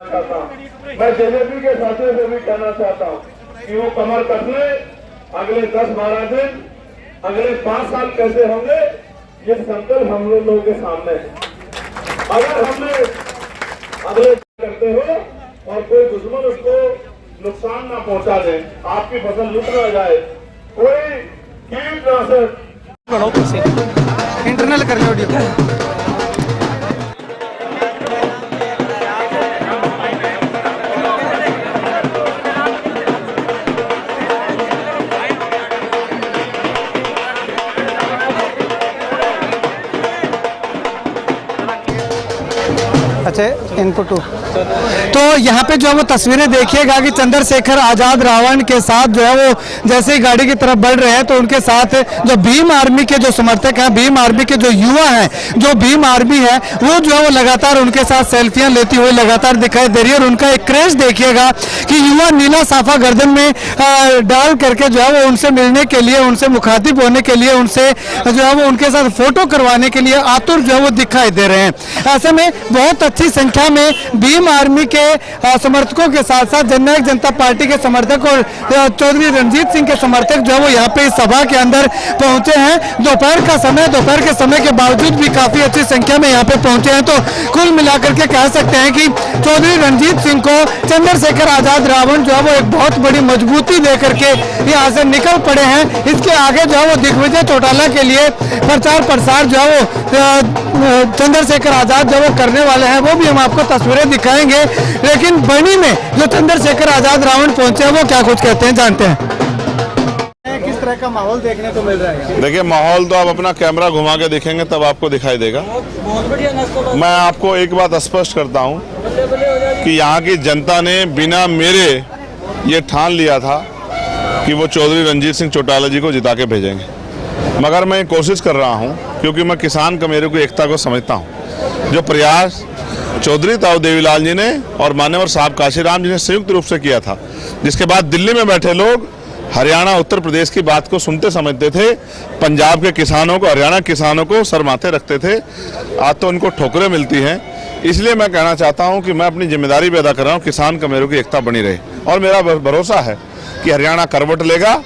मैं जेजेपी के साथियों से भी कहना चाहता हूँ कि वो कमर कस ले। अगले 10-12 दिन, अगले 5 साल कैसे होंगे, ये संकल्प हम लोगों के सामने है। अगर हमने अगले करते हो और कोई दुश्मन उसको नुकसान ना पहुंचा दे, आपकी फसल लुट ना जाए, कोई कीटनाशक इंटरनल करने वीडियो अच्छा इनपुट तो यहाँ पे जो है वो तस्वीरें देखिएगा कि चंद्रशेखर आजाद रावण के साथ जो है वो जैसे ही गाड़ी की तरफ बढ़ रहे हैं तो उनके साथ जो भीम आर्मी के जो समर्थक हैं, भीम आर्मी के जो युवा हैं, जो भीम आर्मी है वो जो है वो लगातार उनके साथ सेल्फियां लेती हुई लगातार दिखाई दे रही है। और उनका एक क्रेज देखिएगा कि युवा नीला साफा गर्दन में डाल करके जो है वो उनसे मिलने के लिए, उनसे मुखातिब होने के लिए, उनसे जो है वो उनके साथ फोटो करवाने के लिए आतुर जो है वो दिखाई दे रहे हैं। ऐसे में बहुत अच्छी संख्या में भीम आर्मी के समर्थकों के साथ साथ जननायक जनता पार्टी के समर्थक और चौधरी रणजीत सिंह के समर्थक जो है वो यहाँ पे इस सभा के अंदर पहुंचे हैं। दोपहर के समय के बावजूद भी काफी अच्छी संख्या में यहाँ पे पहुंचे हैं। तो कुल मिलाकर के कह सकते हैं कि चौधरी रणजीत सिंह को चंद्रशेखर आजाद रावण जो है वो एक बहुत बड़ी मजबूती दे करके यहाँ से निकल पड़े हैं। इसके आगे जो है वो दिग्विजय चौटाला के लिए प्रचार प्रसार जो है वो चंद्रशेखर आजाद जो वो करने वाले हैं, वो भी हम आपको तस्वीरें दिखाएंगे। लेकिन बनी में जो चंद्रशेखर आजाद रावण पहुंचे हैं वो क्या कुछ कहते हैं, जानते हैं। किस तरह का माहौल देखने को मिल रहा है? देखिए, माहौल तो आप अपना कैमरा घुमा के देखेंगे तब आपको दिखाई देगा। मैं आपको एक बात स्पष्ट करता हूं कि यहाँ की जनता ने बिना मेरे ये ठान लिया था कि वो चौधरी रणजीत सिंह चौटाला जी को जिता के भेजेंगे। मगर मैं कोशिश कर रहा हूं क्योंकि मैं किसान कमेरे को एकता को समझता हूं। जो प्रयास चौधरी ताऊ देवीलाल जी ने और मान्यवर साहब काशीराम जी ने संयुक्त रूप से किया था, जिसके बाद दिल्ली में बैठे लोग हरियाणा उत्तर प्रदेश की बात को सुनते समझते थे, पंजाब के किसानों को, हरियाणा किसानों को सर माथे रखते थे। आज तो उनको ठोकरें मिलती हैं। इसलिए मैं कहना चाहता हूं कि मैं अपनी जिम्मेदारी भी अदा कर रहा हूं, किसान कमेरों की एकता बनी रहे। और मेरा भरोसा है कि हरियाणा करवट लेगा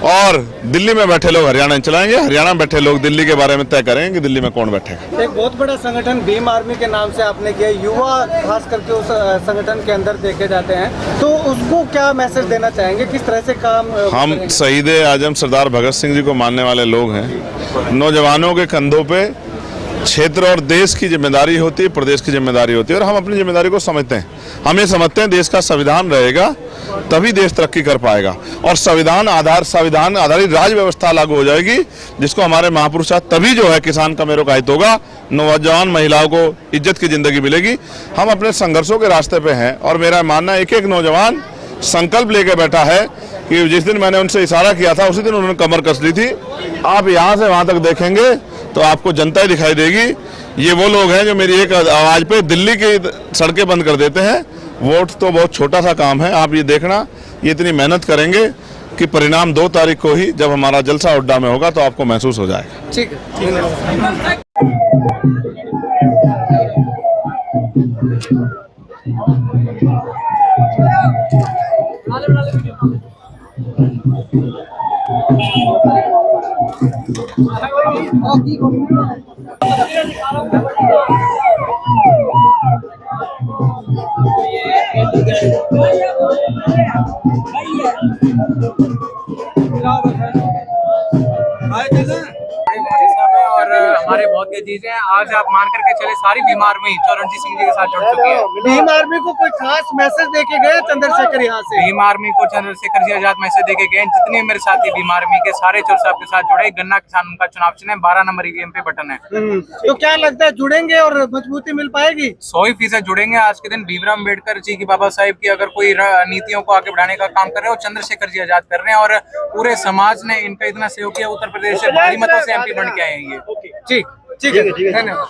और दिल्ली में बैठे लोग हरियाणा चलाएंगे, हरियाणा में बैठे लोग दिल्ली के बारे में तय करेंगे कि दिल्ली में कौन बैठेगा। एक बहुत बड़ा संगठन भीम आर्मी के नाम से आपने किया, युवा खास करके उस संगठन के अंदर देखे जाते हैं, तो उसको क्या मैसेज देना चाहेंगे, किस तरह से काम हम शहीद आजम सरदार भगत सिंह जी को मानने वाले लोग हैं। नौजवानों के कंधों पे क्षेत्र और देश की जिम्मेदारी होती है, प्रदेश की जिम्मेदारी होती है, और हम अपनी जिम्मेदारी को समझते हैं। हम ये समझते हैं देश का संविधान रहेगा तभी देश तरक्की कर पाएगा, और संविधान आधारित राज व्यवस्था लागू हो जाएगी, जिसको हमारे महापुरुष तभी जो है किसान का मेरे का हित होगा, नौजवान महिलाओं को इज्जत की जिंदगी मिलेगी। हम अपने संघर्षों के रास्ते पे हैं और मेरा मानना एक एक नौजवान संकल्प लेके बैठा है कि जिस दिन मैंने उनसे इशारा किया था उसी दिन उन्होंने कमर कस ली थी। आप यहाँ से वहाँ तक देखेंगे तो आपको जनता ही दिखाई देगी। ये वो लोग हैं जो मेरी एक आवाज़ पे दिल्ली की सड़कें बंद कर देते हैं। वोट तो बहुत छोटा सा काम है, आप ये देखना, ये इतनी मेहनत करेंगे कि परिणाम 2 तारीख को ही जब हमारा जलसा अड्डा में होगा तो आपको महसूस हो जाएगा। ठीक है। और हमारे बहुत के चीजें आज आप मान करके चले सारी भीम आर्मी रणजीत सिंह जी के साथ जुड़ चुकी है। भीम आर्मी को कोई खास मैसेज देके गए चंद्रशेखर यहाँ से? भीम आर्मी को चंद्रशेखर जी आजाद मैसेज देके गए। जितने मेरे साथी भीम आर्मी के सारे चोर साहब के साथ जुड़े। गन्ना किसान उनका चुनाव चिन्ह 12 नंबर ईवीएम पे बटन है। तो क्या लगता है जुड़ेंगे और मजबूती मिल पाएगी? 100% जुड़ेंगे। आज के दिन भीमराव अम्बेडकर जी की, बाबा साहेब की अगर कोई नीतियों को आगे बढ़ाने का काम कर रहे हो, चंद्रशेखर जी आजाद कर रहे हैं। और पूरे समाज ने इनका इतना सहयोग किया। उत्तर प्रदेश से भारी मतों से MP बन के आए हैं ये। ठीक है, धन्यवाद।